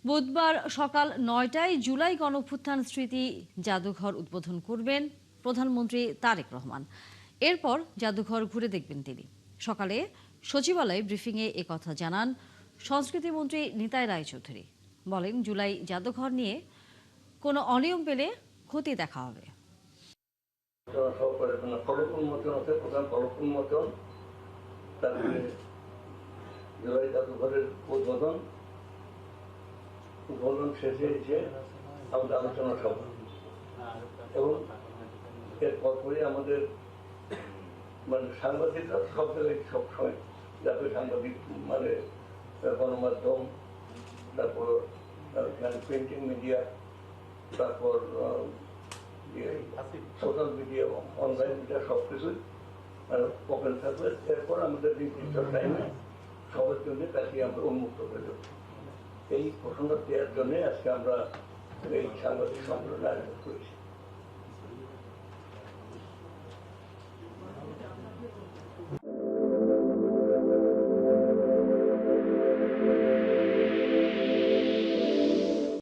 বুধবার সকাল ৯টায় জুলাই গণঅভ্যুত্থান স্মৃতি জাদুঘর উদ্বোধন করবেন প্রধানমন্ত্রী তারেক রহমান। এরপর জাদুঘর ঘুরে দেখবেন তিনি। সকালে সচিবালয়ে ব্রিফিংয়ে একথা জানান সংস্কৃতিমন্ত্রী নিতাই রায়চৌধুরী। বলেন, জুলাই জাদুঘর নিয়ে কোনো অনিয়ম পেলে ক্ষতি দেখা হবে। জুলাই জাদুঘরের উদ্বোধন শেষে এসে আমাদের আলোচনা সভা এবং এর পরপরই আমাদের সাংবাদিকরা সব জায়গায় সবসময় যাতে সাংবাদিক গণমাধ্যম, তারপর প্রিন্টিং মিডিয়া, তারপর সোশ্যাল মিডিয়া, অনলাইন মিডিয়া সবকিছুই ওপেন থাকবে। এরপর আমাদের নির্দিষ্ট টাইমে সবার জন্য তাকে আমরা উন্মুক্ত করে দেবো। এই ঘোষণা দেওয়ার জন্য আজকে আমরা এই সাংবাদিক সম্মেলন আয়োজন করেছি।